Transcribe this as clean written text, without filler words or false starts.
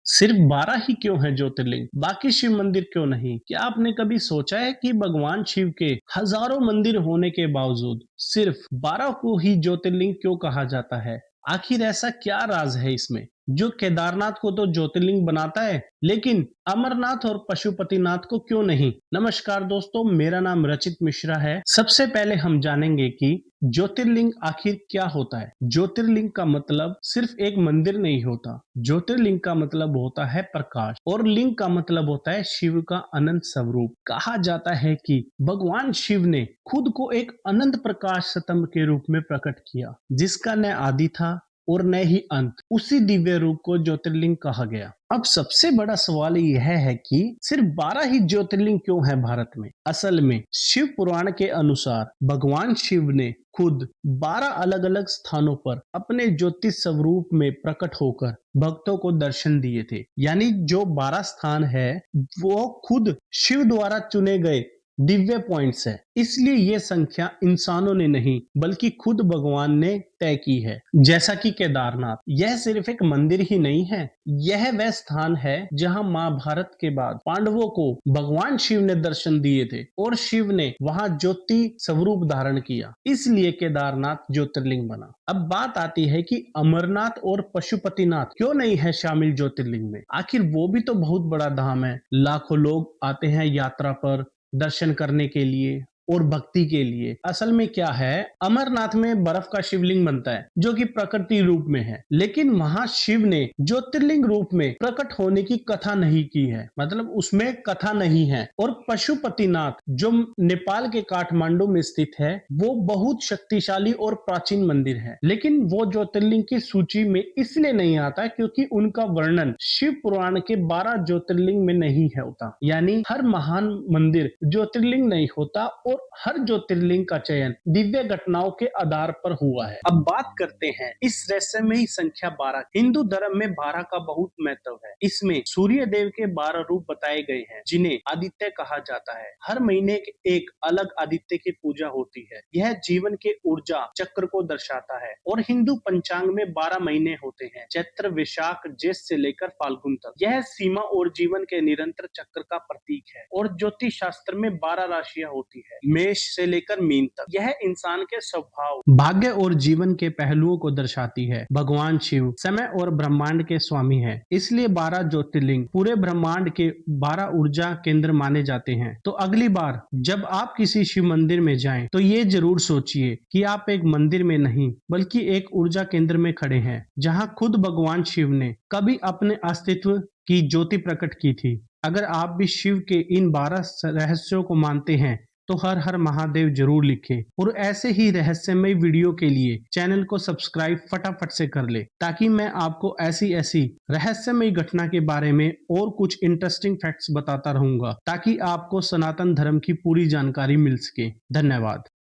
सिर्फ 12 ही क्यों है ज्योतिर्लिंग, बाकी शिव मंदिर क्यों नहीं? क्या आपने कभी सोचा है कि भगवान शिव के हजारों मंदिर होने के बावजूद सिर्फ 12 को ही ज्योतिर्लिंग क्यों कहा जाता है? आखिर ऐसा क्या राज है इसमें जो केदारनाथ को तो ज्योतिर्लिंग बनाता है, लेकिन अमरनाथ और पशुपतिनाथ को क्यों नहीं? नमस्कार दोस्तों, मेरा नाम रचित मिश्रा है। सबसे पहले हम जानेंगे कि ज्योतिर्लिंग आखिर क्या होता है। ज्योतिर्लिंग का मतलब सिर्फ एक मंदिर नहीं होता। ज्योतिर्लिंग का मतलब होता है प्रकाश, और लिंग का मतलब होता है शिव का अनंत स्वरूप। कहा जाता है कि भगवान शिव ने खुद को एक अनंत प्रकाश स्तंभ के रूप में प्रकट किया, जिसका न आदि था और न ही अंत। उसी दिव्य रूप को ज्योतिर्लिंग कहा गया। अब सबसे बड़ा सवाल यह है कि सिर्फ 12 ही ज्योतिर्लिंग क्यों है भारत में? असल में शिव पुराण के अनुसार भगवान शिव ने खुद 12 अलग अलग स्थानों पर अपने ज्योतिष स्वरूप में प्रकट होकर भक्तों को दर्शन दिए थे। यानी जो 12 स्थान है वो खुद शिव द्वारा चुने गए दिव्य पॉइंट्स है। इसलिए ये संख्या इंसानों ने नहीं बल्कि खुद भगवान ने तय की है। जैसा कि केदारनाथ, यह सिर्फ एक मंदिर ही नहीं है, यह वह स्थान है जहां महाभारत के बाद पांडवों को भगवान शिव ने दर्शन दिए थे और शिव ने वहां ज्योति स्वरूप धारण किया। इसलिए केदारनाथ ज्योतिर्लिंग बना। अब बात आती है कि अमरनाथ और पशुपतिनाथ क्यों नहीं है शामिल ज्योतिर्लिंग में? आखिर वो भी तो बहुत बड़ा धाम है। लाखों लोग आते हैं यात्रा पर दर्शन करने के लिए और भक्ति के लिए। असल में क्या है, अमरनाथ में बर्फ का शिवलिंग बनता है जो कि प्रकृति रूप में है, लेकिन वहां शिव ने ज्योतिर्लिंग रूप में प्रकट होने की कथा नहीं की है, मतलब उसमें कथा नहीं है। और पशुपतिनाथ जो नेपाल के काठमांडू में स्थित है, वो बहुत शक्तिशाली और प्राचीन मंदिर है, लेकिन वो ज्योतिर्लिंग की सूची में इसलिए नहीं आता क्योंकि उनका वर्णन शिव पुराण के 12 ज्योतिर्लिंग में नहीं होता। यानी हर महान मंदिर ज्योतिर्लिंग नहीं होता और हर ज्योतिर्लिंग का चयन दिव्य घटनाओं के आधार पर हुआ है। अब बात करते हैं इस रहस्यमयी संख्या 12। हिंदू धर्म में 12 का बहुत महत्व है। इसमें सूर्य देव के 12 रूप बताए गए हैं जिन्हें आदित्य कहा जाता है। हर महीने एक अलग आदित्य की पूजा होती है। यह जीवन के ऊर्जा चक्र को दर्शाता है। और हिंदू पंचांग में 12 महीने होते हैं, चैत्र, वैशाख, ज्येष्ठ से लेकर फाल्गुन तक। यह सीमा और जीवन के निरंतर चक्र का प्रतीक है। और ज्योतिष शास्त्र में 12 राशियां होती है, मेष से लेकर मीन तक। यह इंसान के स्वभाव, भाग्य और जीवन के पहलुओं को दर्शाती है। भगवान शिव समय और ब्रह्मांड के स्वामी है, इसलिए 12 ज्योतिर्लिंग पूरे ब्रह्मांड के 12 ऊर्जा केंद्र माने जाते हैं। तो अगली बार जब आप किसी शिव मंदिर में जाएं तो ये जरूर सोचिए कि आप एक मंदिर में नहीं बल्कि एक ऊर्जा केंद्र में खड़े हैं, जहां खुद भगवान शिव ने कभी अपने अस्तित्व की ज्योति प्रकट की थी। अगर आप भी शिव के इन 12 रहस्यों को मानते हैं तो हर हर महादेव जरूर लिखें। और ऐसे ही रहस्यमय वीडियो के लिए चैनल को सब्सक्राइब फटाफट से कर ले, ताकि मैं आपको ऐसी ऐसी रहस्यमय घटना के बारे में और कुछ इंटरेस्टिंग फैक्ट्स बताता रहूंगा, ताकि आपको सनातन धर्म की पूरी जानकारी मिल सके। धन्यवाद।